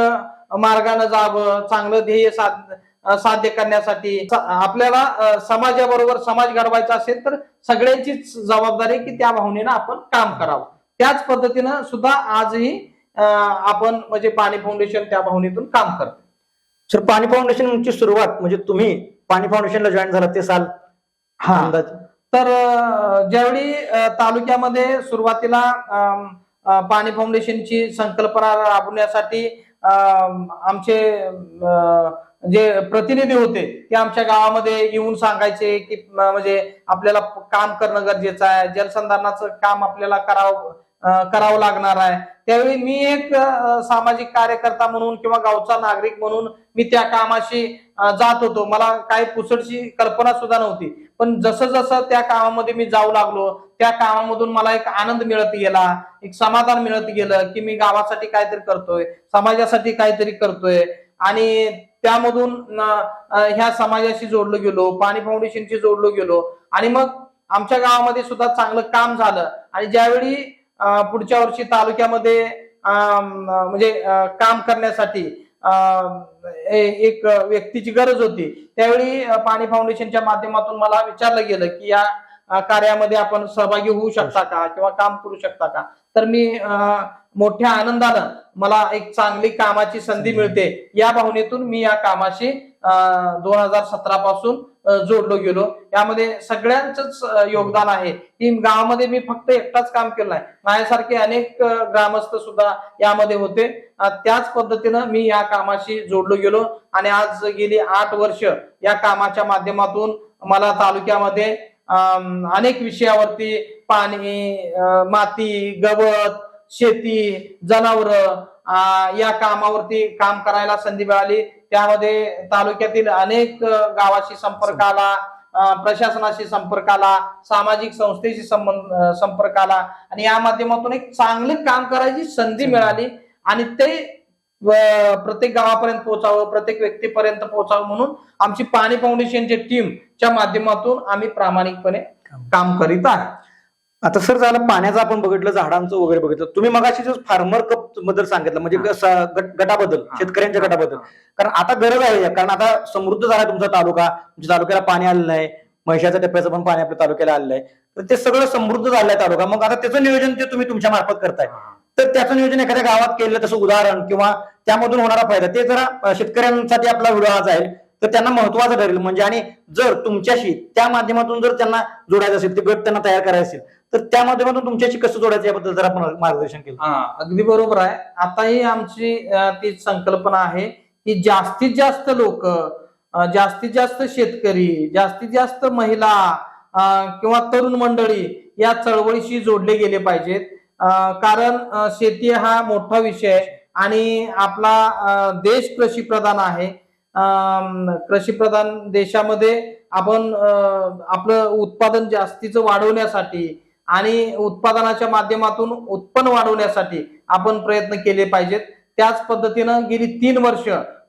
मार्गाने जावं, चांगलं ध्येय साध्य करण्यासाठी आपल्याला समाजाबरोबर समाज घडवायचा असेल तर सगळ्यांचीच जबाबदारी की त्या भावनेनं आपण काम करावं. त्याच पद्धतीनं सुद्धा आजही आपण म्हणजे पाणी फाउंडेशन त्या भावनेतून काम करतो.
सर पाणी फाउंडेशनची सुरुवात म्हणजे तुम्ही पाणी फाउंडेशनला जॉईन झाला ते साल?
तर ज्यावेळी तालुक्यामध्ये सुरुवातीला पाणी फाउंडेशनची संकल्पना राबवण्यासाठी आमचे जे प्रतिनिधी होते ते आमच्या गावामध्ये येऊन सांगायचे की म्हणजे आपल्याला काम करणं गरजेचं आहे, जलसंधारणाचं काम आपल्याला करावं लागणार आहे. त्यावेळी मी एक सामाजिक कार्यकर्ता म्हणून किंवा गावचा नागरिक म्हणून मी त्या कामाशी जात होतो. मला काही पुसटची कल्पना सुद्धा नव्हती, पण जसं जसं त्या कामामध्ये मी जाऊ लागलो त्या कामामधून मला एक आनंद मिळत गेला, एक समाधान मिळत गेलं की मी गावासाठी काहीतरी करतोय, समाजासाठी काहीतरी करतोय आणि त्यामधून ह्या समाजाशी जोडलो गेलो, पाणी फाउंडेशनशी जोडलो गेलो आणि मग आमच्या गावामध्ये सुद्धा चांगलं काम झालं. आणि ज्यावेळी पुढच्या वर्षी तालुक्यामध्ये म्हणजे काम करण्यासाठी एक व्यक्तीची गरज होती, त्यावेळी पाणी फाउंडेशनच्या माध्यमातून मला विचारलं गेलं की या कार्यामध्ये आपण सहभागी होऊ शकता का किंवा काम करू शकता का. तर मी मोठ्या आनंदानं मला एक चांगली कामाची संधी मिळते या भावनेतून मी या कामाशी 2017 पासून जोडलो गेलो. यामध्ये सगळ्यांचंच योगदान आहे की गावामध्ये मी फक्त एकटाच काम केलं नाही, माझ्यासारखे अनेक ग्रामस्थ सुद्धा यामध्ये होते. त्याच पद्धतीनं मी या कामाशी जोडलो गेलो आणि आज गेली 8 वर्ष या कामाच्या माध्यमातून मला तालुक्यामध्ये अनेक विषयावरती पाणी, माती, गवत, शेती, जनावरं या कामावरती काम करायला संधी मिळाली. त्यामध्ये तालुक्यातील अनेक गावाशी संपर्क आला, प्रशासनाशी संपर्क आला, सामाजिक संस्थेशी संपर्क आला आणि या माध्यमातून एक चांगलं काम करायची संधी मिळाली आणि ते प्रत्येक गावापर्यंत पोहोचावं, प्रत्येक व्यक्तीपर्यंत पोहोचावं म्हणून आमची पाणी फाउंडेशनच्या टीमच्या माध्यमातून आम्ही प्रामाणिकपणे काम करीत आहे.
आता सर झालं पाण्याचं आपण बघितलं, झाडांचं वगैरे बघितलं. तुम्ही मगाशी जो फार्मर कप बद्दल सांगितलं म्हणजे गटाबद्दल, शेतकऱ्यांच्या गटाबद्दल, कारण आता गरज आहे. कारण आता समृद्ध झाला तुमचा तालुका, तुमच्या तालुक्याला पाणी आलेलं आहे, म्हैशाच्या टप्प्याचं पण पाणी आपल्या तालुक्याला आलेलं आहे, तर ते सगळं समृद्ध झालंय तालुका. मग आता त्याचं नियोजन ते तुम्ही तुमच्या मार्फत करताय, तर त्याचं नियोजन एखाद्या गावात केलं तसं उदाहरण किंवा त्यामधून होणारा फायदा ते जरा शेतकऱ्यांसाठी आपला व्हिडिओ आज आहे तर त्यांना महत्वाचं ठरेल. म्हणजे आणि जर तुमच्याशी त्या माध्यमातून जर त्यांना जोडायचं असेल, ते गट त्यांना तयार करायचे असेल, तर त्या माध्यमातून तुमच्याशी कसं जोडायचं याबद्दल जर आपण मार्गदर्शन केलं.
अगदी बरोबर आहे. आताही आमची ती संकल्पना आहे की जास्तीत जास्त लोक, जास्तीत जास्त शेतकरी, जास्तीत जास्त महिला किंवा तरुण मंडळी या चळवळीशी जोडले गेले पाहिजेत. कारण शेती हा मोठा विषय आहे आणि आपला देश कृषीप्रधान आहे. कृषीप्रधान देशामध्ये आपण आपलं उत्पादन जास्तीचं वाढवण्यासाठी आणि उत्पादनाच्या माध्यमातून उत्पन्न वाढवण्यासाठी आपण प्रयत्न केले पाहिजेत. त्याच पद्धतीनं गेली 3 वर्ष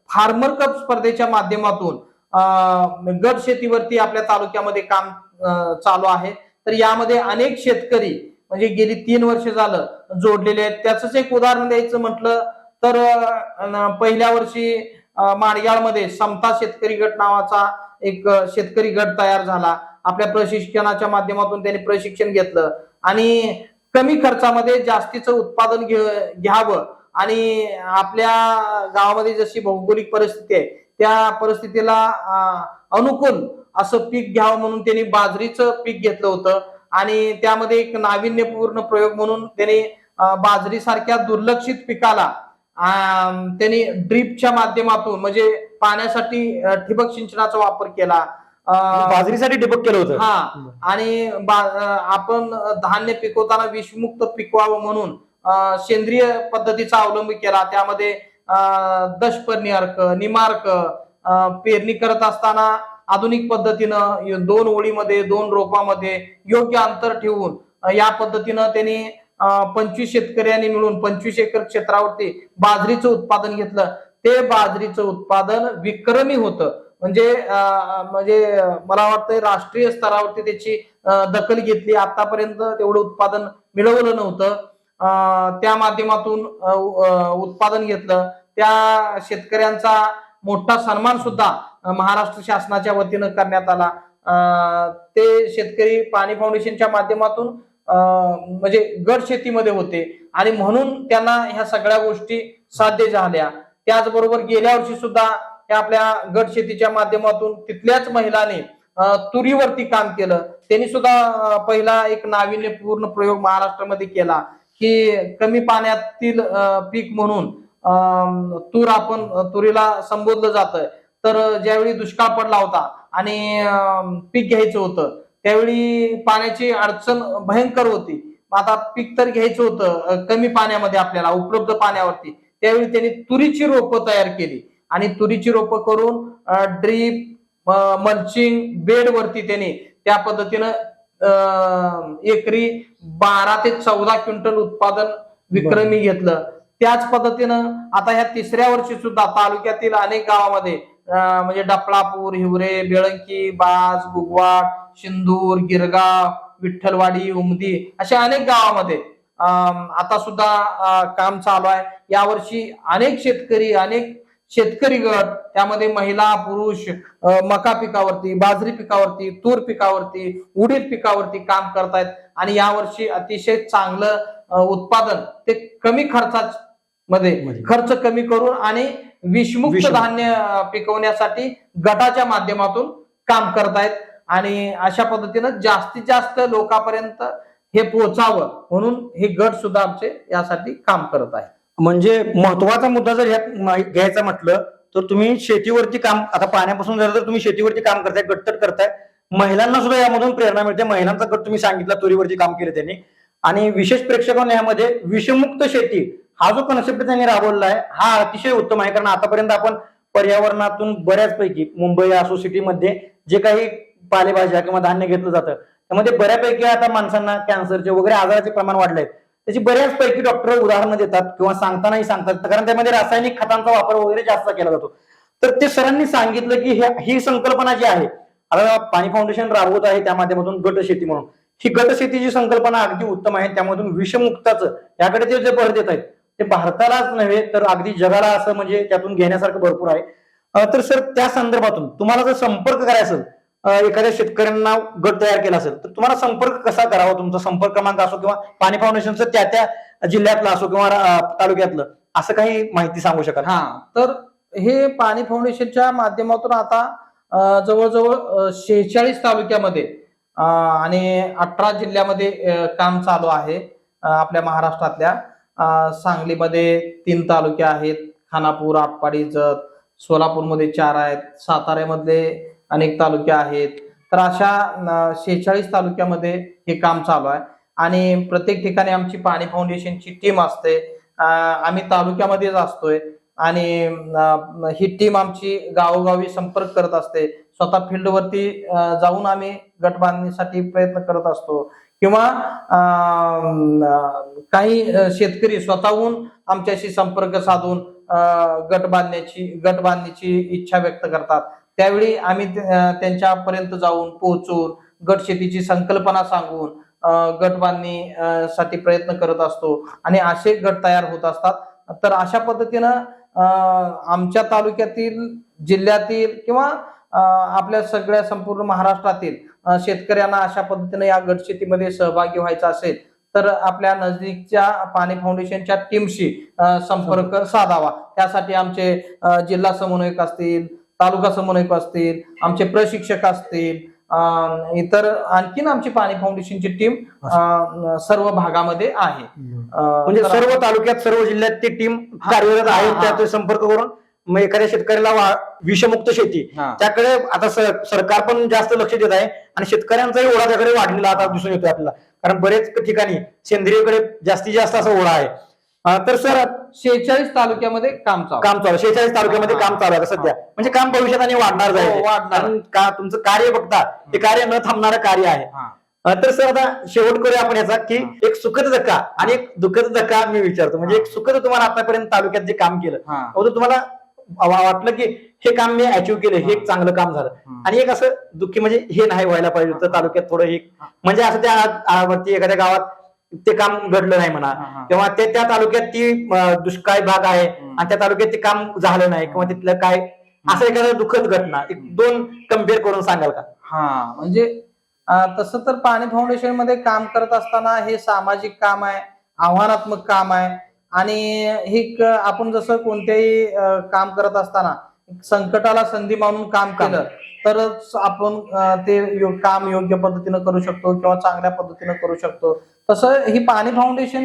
फार्मर कप स्पर्धेच्या माध्यमातून गट शेतीवरती आपल्या तालुक्यामध्ये काम चालू आहे. तर यामध्ये अनेक शेतकरी म्हणजे गेली 3 वर्ष झालं जोडलेले आहेत. त्याच एक उदाहरण द्यायचं म्हटलं तर पहिल्या वर्षी माडगाळमध्ये समता शेतकरी गट नावाचा एक शेतकरी गट तयार झाला. आपल्या प्रशिक्षणाच्या माध्यमातून त्यांनी प्रशिक्षण घेतलं आणि कमी खर्चामध्ये जास्तीचं उत्पादन घ्यावं आणि आपल्या गावामध्ये जशी भौगोलिक परिस्थिती आहे त्या परिस्थितीला अनुकूल असं पीक घ्यावं म्हणून त्यांनी बाजरीचं पीक घेतलं होतं. आणि त्यामध्ये एक नाविन्यपूर्ण प्रयोग म्हणून त्यांनी बाजरीसारख्या दुर्लक्षित पिकाला त्यांनी ड्रीपच्या माध्यमातून म्हणजे पाण्यासाठी ठिबक सिंचनाचा वापर केला.
बाजरीसाठी ठिबक केलं होतं.
आणि आपण धान्य पिकवताना विषमुक्त पिकवावं म्हणून सेंद्रिय पद्धतीचा अवलंब केला. त्यामध्ये दशपर्णी अर्क, निमार्क पेरणी करत असताना आधुनिक पद्धतीनं 2 ओळीमध्ये 2 रोपामध्ये योग्य अंतर ठेवून या पद्धतीनं त्यांनी 25 शेतकऱ्यांनी मिळून 25 एकर क्षेत्रावरती बाजरीचं उत्पादन घेतलं. ते बाजरीचं उत्पादन विक्रमी होतं. म्हणजे मला वाटतं राष्ट्रीय स्तरावरती त्याची दखल घेतली. आतापर्यंत तेवढं उत्पादन मिळवलं नव्हतं. त्या माध्यमातून उत्पादन घेतलं. त्या शेतकऱ्यांचा मोठा सन्मान सुद्धा महाराष्ट्र शासनाच्या वतीनं करण्यात आला. ते शेतकरी पाणी फाउंडेशनच्या माध्यमातून म्हणजे गट शेतीमध्ये होते आणि म्हणून त्यांना ह्या सगळ्या गोष्टी साध्य झाल्या. त्याचबरोबर गेल्या वर्षी सुद्धा आपल्या गट शेतीच्या माध्यमातून तिथल्याच महिलांनी तुरीवरती काम केलं. त्यांनी सुद्धा पहिला एक नाविन्यपूर्ण प्रयोग महाराष्ट्रामध्ये केला की कमी पाण्यातील पीक म्हणून तुरीला संबोधलं जातं. तर ज्यावेळी दुष्काळ पडला होता आणि पीक घ्यायचं होतं त्यावेळी पाण्याची अडचण भयंकर होती. आता पीक तर घ्यायचं होतं कमी पाण्यामध्ये आपल्याला उपलब्ध पाण्यावरती. त्यावेळी त्यांनी तुरीची रोपं तयार केली आणि तुरीची रोपं करून ड्रीप मल्चिंग बेड वरती त्यांनी त्या पद्धतीनं एकरी 12 ते 14 क्विंटल उत्पादन विक्रमी घेतलं. त्याच पद्धतीनं आता ह्या 3ऱ्या वर्षी सुद्धा तालुक्यातील अनेक गावामध्ये म्हणजे डफळापूर, हिवरे, बेळंकी, बाज, गुगवाड, शिंदूर, गिरगाव, विठ्ठलवाडी, उमदी अशा अनेक गावामध्ये आता सुद्धा काम चालू आहे. यावर्षी अनेक शेतकरी गट त्यामध्ये महिला पुरुष मका पिकावरती, बाजरी पिकावरती, तूर पिकावरती, उडीद पिकावरती काम करतायत आणि यावर्षी अतिशय चांगलं उत्पादन ते कमी खर्चात मध्ये खर्च कमी करून आणि विषमुक्त धान्य पिकवण्यासाठी गटाच्या माध्यमातून काम करतायत आणि अशा पद्धतीनं जास्तीत जास्त लोकांपर्यंत हे पोहोचावं म्हणून हे गट सुद्धा आमचे यासाठी काम करत आहे.
म्हणजे महत्वाचा मुद्दा जर घ्यायचा म्हटलं तर तुम्ही शेतीवरती काम, आता पाण्यापासून झालं तर तुम्ही शेतीवरती काम करताय, गटतट करताय. महिलांना सुद्धा यामधून प्रेरणा मिळते. महिलांचा गट तुम्ही सांगितला तुरीवरती काम केलं त्यांनी. आणि विशेष प्रेक्षकांना यामध्ये विषमुक्त शेती हा जो कन्सेप्ट त्यांनी राबवला आहे हा अतिशय उत्तम आहे. कारण आतापर्यंत आपण पर्यावरणातून बऱ्याचपैकी मुंबई असो सिटीमध्ये जे काही पालेभाज्या किंवा धान्य घेतलं जातं त्यामध्ये बऱ्यापैकी आता माणसांना कॅन्सरचे वगैरे आजाराचे प्रमाण वाढले. त्याची बऱ्याचपैकी डॉक्टर उदाहरणं देतात किंवा सांगतानाही सांगतात, कारण त्यामध्ये रासायनिक खतांचा वापर वगैरे जास्त केला जातो. तर ते सरांनी सांगितलं की ही संकल्पना जी आहे, आता पाणी फाउंडेशन राबवत आहे त्या माध्यमातून गट शेती म्हणून, ही गट शेतीची संकल्पना अगदी उत्तम आहे. त्यामधून विषमुक्ताचं याकडे ते जे भर देत आहेत ते भारतालाच नव्हे तर अगदी जगाला असं म्हणजे त्यातून घेण्यासारखं भरपूर आहे. तर सर त्या संदर्भातून तुम्हाला जर संपर्क करायचा असेल, एखाद्या शेतकऱ्यांना गट तयार केला असेल तर तुम्हाला संपर्क कसा करावा, तुमचा संपर्क क्रमांक असो किंवा पाणी फाउंडेशनचं त्या त्या जिल्ह्यातलं असो किंवा तालुक्यातलं असं काही माहिती सांगू शकाल?
हा, तर हे पाणी फाउंडेशनच्या माध्यमातून आता जवळजवळ 46 तालुक्यामध्ये आणि 18 जिल्ह्यामध्ये काम चालू आहे. आपल्या महाराष्ट्रातल्या सांगलीमध्ये 3 तालुके आहेत, खानापूर, आटपाडी, जत. सोलापूरमध्ये 4 आहेत, साताऱ्यामध्ये अनेक तालुके आहेत. तर अशा 46 तालुक्यामध्ये हे काम चालू आहे आणि प्रत्येक ठिकाणी आमची पाणी फाउंडेशनची टीम असते. आम्ही तालुक्यामध्येच असतोय आणि ही टीम आमची गावोगावी संपर्क करत असते. स्वतः फील्डवरती जाऊन आम्ही गट बांधणीसाठी प्रयत्न करत असतो किंवा काही शेतकरी स्वतःहून आमच्याशी संपर्क साधून गट बांधणीची इच्छा व्यक्त करतात. त्यावेळी आम्ही त्यांच्यापर्यंत जाऊन पोहोचून गट शेतीची संकल्पना सांगून गट बांधणी साठी प्रयत्न करत असतो आणि असे गट तयार होत असतात. तर अशा पद्धतीनं आमच्या तालुक्यातील, जिल्ह्यातील किंवा आपल्या सगळ्या संपूर्ण महाराष्ट्रातील शेतकऱ्यांना अशा पद्धतीने या गट शेतीमध्ये सहभागी व्हायचा असेल तर आपल्या नजदीकच्या पाणी फाउंडेशनच्या टीमशी संपर्क साधावा. त्यासाठी आमचे जिल्हा समन्वयक असतील, तालुका समन्वयक असतील, आमचे प्रशिक्षक असतील, इतर आणखीन आमची पाणी फाउंडेशनची टीम सर्व भागामध्ये आहे.
म्हणजे सर्व तालुक्यात, सर्व जिल्ह्यात ती टीम कार्यरत आहे. त्यात संपर्क करून मग एखाद्या शेतकऱ्याला विषमुक्त शेती त्याकडे आता सरकार पण जास्त लक्ष देत आहे आणि शेतकऱ्यांचाही ओढा त्याकडे वाढलेला आता दिसून येतोय आपल्याला, कारण बरेच ठिकाणी सेंद्रियकडे जास्तीत जास्त असा ओढा आहे. तर सर
46 तालुक्यामध्ये काम चालू
46 तालुक्यामध्ये काम चालू आहे सध्या, म्हणजे काम भविष्यात आणि वाढणार जाईल. कारण का तुमचं कार्य बघता ते कार्य न थांबणारं कार्य आहे. तर सर आता शेवट करूया आपण याचा की एक सुखद धक्का आणि एक दुःखद धक्का मी विचारतो. म्हणजे एक सुखद, तुम्हाला आतापर्यंत तालुक्यात जे काम केलं तुम्हाला वाटलं की हे काम मी अचीव्ह केलं, हे एक चांगलं काम झालं, आणि एक असं दुःखी म्हणजे हे नाही व्हायला पाहिजे होतं तालुक्यात थोडं हे, म्हणजे असं त्या एखाद्या गावात ते काम घडलं नाही म्हणा किंवा त्या तालुक्यात ती दुष्काळी भाग आहे आणि त्या तालुक्यात ते काम झालं नाही किंवा तिथलं काय असं एखादं दुःखद घटना 1-2 कम्पेअर करून सांगाल का?
म्हणजे तसं तर पाणी फाउंडेशन मध्ये काम करत असताना हे सामाजिक काम आहे, आव्हानात्मक काम आहे आणि हे आपण जसं कोणत्याही काम करत असताना संकटाला संधी मानून काम केलं तरच आपण ते काम योग्य पद्धतीनं करू शकतो किंवा चांगल्या पद्धतीनं करू शकतो. तसं ही पाणी फाउंडेशन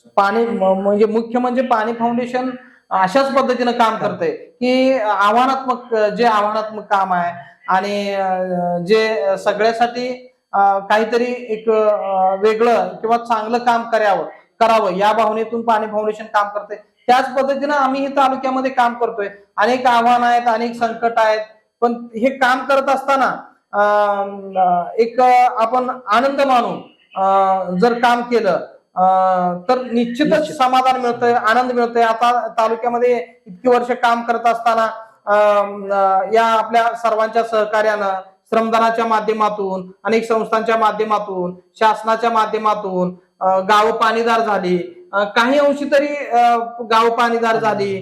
म्हणजे मुख्य म्हणजे पाणी फाउंडेशन अशाच पद्धतीनं काम करते की आव्हानात्मक काम आहे आणि जे सगळ्यासाठी काहीतरी एक वेगळं किंवा चांगलं काम करावं या भावनेतून पाणी फाउंडेशन काम करते. त्याच पद्धतीनं आम्ही हे तालुक्यामध्ये काम करतोय. अनेक आव्हानं आहेत, अनेक संकट आहेत, पण हे काम करत असताना एक आपण आनंद मानून जर काम केलं तर निश्चितच समाधान मिळतंय, आनंद मिळतोय. आता तालुक्यामध्ये इतकी वर्ष काम करत असताना या आपल्या सर्वांच्या सहकार्यानं, श्रमदानाच्या माध्यमातून, अनेक संस्थांच्या माध्यमातून, शासनाच्या माध्यमातून गाव पाणीदार झाली, काही अंशी तरी गाव पाणीदार झाली,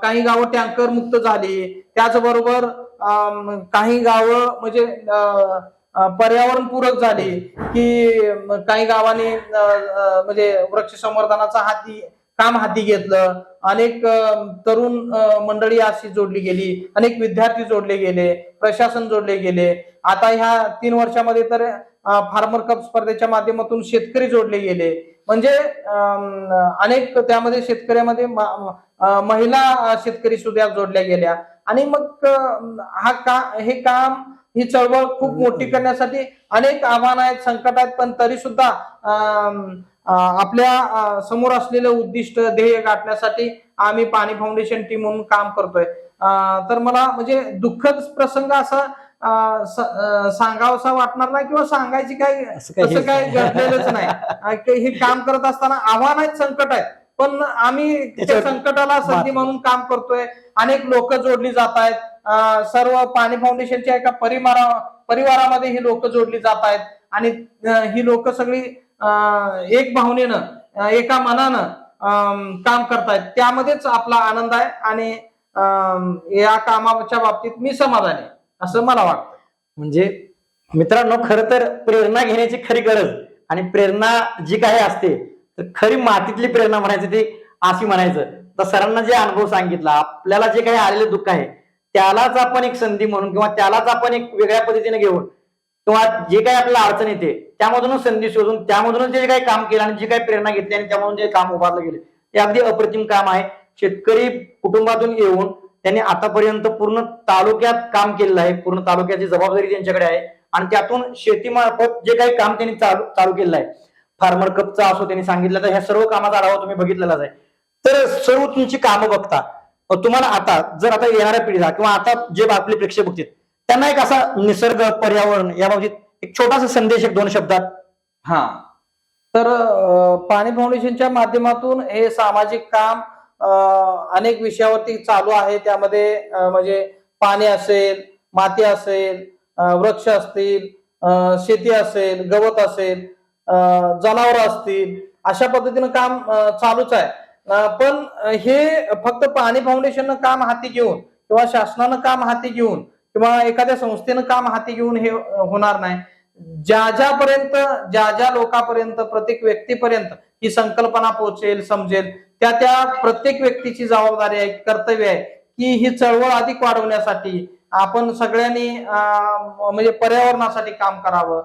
काही गावं टँकर मुक्त झाली, त्याचबरोबर काही गावं म्हणजे पर्यावरण पूरक झाली की काही गावांनी म्हणजे वृक्ष संवर्धनाचा काम हाती घेतलं. अनेक तरुण मंडळी अशी जोडली गेली, अनेक विद्यार्थी जोडले गेले, प्रशासन जोडले गेले. आता ह्या 3 वर्षामध्ये तर फार्मर कप स्पर्धेच्या माध्यमातून शेतकरी जोडले गेले. म्हणजे अनेक त्यामध्ये शेतकऱ्यामध्ये महिला शेतकरी सुद्धा जोडल्या गेल्या आणि मग हे काम, ही चळवळ खूप मोठी करण्यासाठी अनेक आव्हानं आहेत, संकट आहेत, पण तरी सुद्धा आपल्या समोर असलेलं उद्दिष्ट, ध्येय गाठण्यासाठी आम्ही पाणी फाउंडेशन टीम म्हणून काम करतोय. तर मला म्हणजे दुःखद प्रसंग असा सांगावसा वाटणार नाही किंवा सांगायची काय तसं काय घडलेलंच नाही. हे काम करत असताना आव्हान आहेत, संकट आहेत, पण आम्ही त्या संकटाला संधी म्हणून काम करतोय. अनेक लोक जोडली जात आहेत. सर्व पाणी फाउंडेशनच्या एका परिवारामध्ये ही लोक जोडली जात आहेत आणि ही लोक सगळी एक भावनेनं एका मनानं काम करतायत. त्यामध्येच आपला आनंद आहे आणि या कामाच्या बाबतीत मी समाधानी आहे असं मला वाटतं.
म्हणजे मित्रांनो, खरं तर प्रेरणा घेण्याची खरी गरज आणि प्रेरणा जी काही असते तर खरी मातीतली प्रेरणा म्हणायची ती अशी म्हणायचं. तर सरांना जे अनुभव सांगितला, आपल्याला जे काही आलेलं दुःख आहे त्यालाच आपण एक संधी म्हणून किंवा त्यालाच आपण एक वेगळ्या पद्धतीने घेऊन किंवा जे काही आपल्याला अडचण येते त्यामधूनच संधी शोधून त्यामधूनच जे काही काम केलं आणि जी काही प्रेरणा घेतली आणि त्यामधून जे काम उभारलं गेले ते अगदी अप्रतिम काम आहे. शेतकरी कुटुंबातून येऊन त्यांनी आतापर्यंत पूर्ण तालुक्यात काम केलेलं आहे. पूर्ण तालुक्याची जबाबदारी त्यांच्याकडे आहे आणि त्यातून शेतीमार्फत जे काही काम त्यांनी चालू केलेलं आहे, फार्मर कपचा असो त्यांनी सांगितलं, तर ह्या सर्व कामाचा आढावा तुम्ही बघितलेलाच आहे. तर सर्व तुमची कामं बघता तुम्हाला आता जर आता येणाऱ्या पिढीला किंवा आता जे आपले प्रेक्षक बघतील त्यांना एक असा निसर्ग पर्यावरण याबाबतीत एक छोटासा संदेश, एक 2 शब्दात.
तर पाणी फाउंडेशनच्या माध्यमातून हे सामाजिक काम अनेक विषयावरती चालू आहे. त्यामध्ये म्हणजे पाणी असेल, माती असेल, वृक्ष असतील, शेती असेल, गवत असेल, जनावर असतील, अशा पद्धतीनं काम चालूच आहे. पण हे फक्त पाणी फाउंडेशननं काम हाती घेऊन किंवा शासनानं काम हाती घेऊन किंवा एखाद्या संस्थेनं काम हाती घेऊन हे होणार नाही. ज्या लोकांपर्यंत, प्रत्येक व्यक्तीपर्यंत ही संकल्पना पोहोचेल, समजेल, त्या प्रत्येक व्यक्तीची जबाबदारी आहे, कर्तव्य आहे की ही चळवळ अधिक वाढवण्यासाठी आपण सगळ्यांनी म्हणजे पर्यावरणासाठी काम करावं,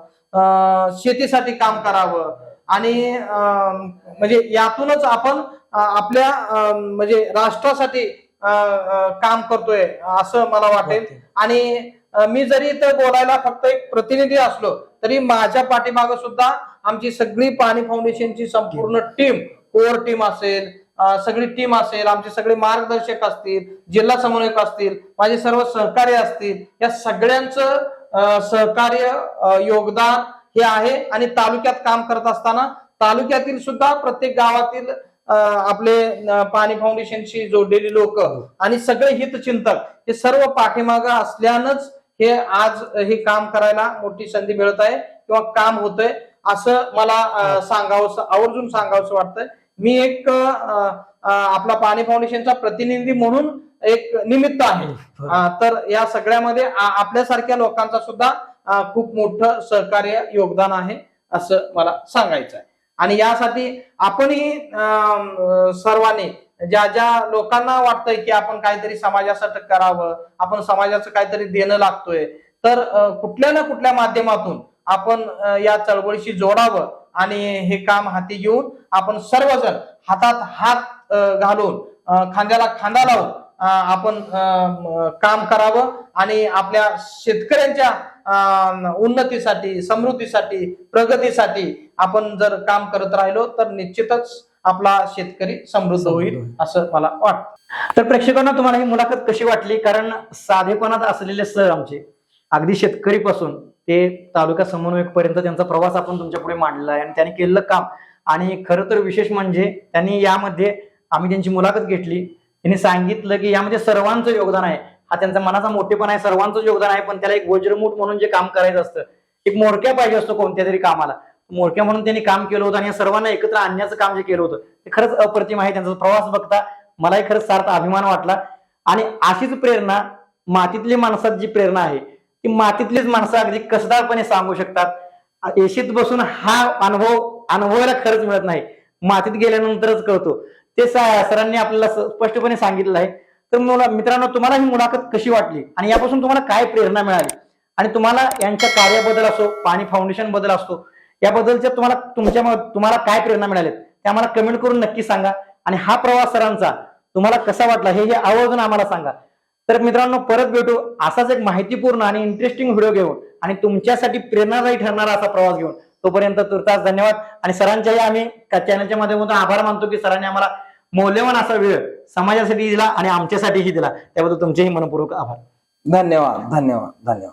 शेतीसाठी काम करावं आणि म्हणजे यातूनच आपण आपल्या म्हणजे राष्ट्रासाठी काम करतोय असं मला वाटेल. आणि मी जरी इथं बोलायला फक्त एक प्रतिनिधी असलो तरी माझ्या पाठीमागे सुद्धा आमची सगळी पाणी फाउंडेशनची संपूर्ण टीम, कोर टीम असेल, सगळी टीम असेल, आमचे सगळे मार्गदर्शक असतील, जिल्हा समन्वयक असतील, माझे सर्व सहकार्य असतील, या सगळ्यांचं सहकार्य, योगदान हे आहे. आणि तालुक्यात काम करत असताना तालुक्यातील सुद्धा प्रत्येक गावातील आपले पाणी फाउंडेशनशी जोडलेली लोक आणि सगळे हितचिंतक हे सर्व पाठीमागं असल्यानंच हे आज हे काम करायला मोठी संधी मिळत आहे किंवा काम होतंय असं मला आवर्जून सांगावंसं वाटतंय. मी एक आपला पाणी फाउंडेशनचा प्रतिनिधी म्हणून एक निमित्त आहे. तर या सगळ्यामध्ये आपल्यासारख्या लोकांचा सुद्धा खूप मोठं सहकार्य, योगदान आहे असं मला सांगायचं आहे. आणि यासाठी आपणही सर्वांनी ज्या लोकांना वाटतंय की आपण काहीतरी समाजासाठी करावं, आपण समाजाचं काहीतरी देणं लागतोय, तर कुठल्या ना कुठल्या माध्यमातून आपण या चळवळीशी जोडावं आणि हे काम हाती घेऊन आपण सर्वजण हातात हात घालून, खांद्याला खांदा लावून आपण काम करावं आणि आपल्या शेतकऱ्यांच्या उन्नतीसाठी, समृद्धीसाठी, प्रगतीसाठी आपण जर काम करत राहिलो तर निश्चितच आपला शेतकरी समृद्ध होईल असं मला वाटतं.
तर प्रेक्षकांना तुम्हाला ही मुलाखत कशी वाटली? कारण साधेपणात असलेले सर आमचे अगदी शेतकरीपासून ते तालुका समन्वयक पर्यंत त्यांचा प्रवास आपण तुमच्या पुढे मांडला आहे आणि त्यांनी केलेलं काम. आणि खरं तर विशेष म्हणजे त्यांनी यामध्ये आम्ही त्यांची मुलाखत घेतली, त्यांनी सांगितलं की यामध्ये सर्वांचं योगदान आहे. हा त्यांचा मनाचा मोठेपणा आहे, सर्वांचं योगदान आहे, पण त्याला एक वज्रमूठ म्हणून जे काम करायचं असतं, एक मोरक्या पाहिजे असतो कोणत्या तरी कामाला, मोरक्या म्हणून त्यांनी काम केलं होतं आणि या सर्वांना एकत्र आणण्याचं काम जे केलं होतं ते खरंच अप्रतिम आहे. त्यांचा प्रवास बघता मलाही खरंच सार्थ अभिमान वाटला. आणि अशीच प्रेरणा, मातीतली माणसात जी प्रेरणा आहे ती मातीतलीच माणसं अगदी कसदारपणे सांगू शकतात. एशीत बसून हा अनुभवायला खरंच मिळत नाही, मातीत गेल्यानंतरच कळतो. ते सरांनी आपल्याला स्पष्टपणे सांगितलं आहे. तर मित्रांनो, तुम्हाला ही मुलाखत कशी वाटली आणि यापासून तुम्हाला काय प्रेरणा मिळाली आणि तुम्हाला यांच्या कार्याबद्दल असो, पाणी फाउंडेशन बद्दल असतो, याबद्दलच्या तुम्हाला काय प्रेरणा मिळाल्या ते आम्हाला कमेंट करून नक्की सांगा. आणि हा प्रवास सरांचा तुम्हाला कसा वाटला हे आवर्जून आम्हाला सांगा. तर मित्रांनो, परत भेटू असाच एक माहितीपूर्ण आणि इंटरेस्टिंग व्हिडिओ घेऊन आणि तुमच्यासाठी प्रेरणादायी ठरणारा असा प्रवास घेऊन. तोपर्यंत तुर्तास धन्यवाद. आणि सरांच्याही आम्ही चॅनलच्या माध्यमातून आभार मानतो की सरांनी आम्हाला मौल्यवान असा वेळ समाजासाठी दिला आणि आमच्यासाठीही दिला. त्याबद्दल तुमचेही मनपूर्वक आभार.
धन्यवाद.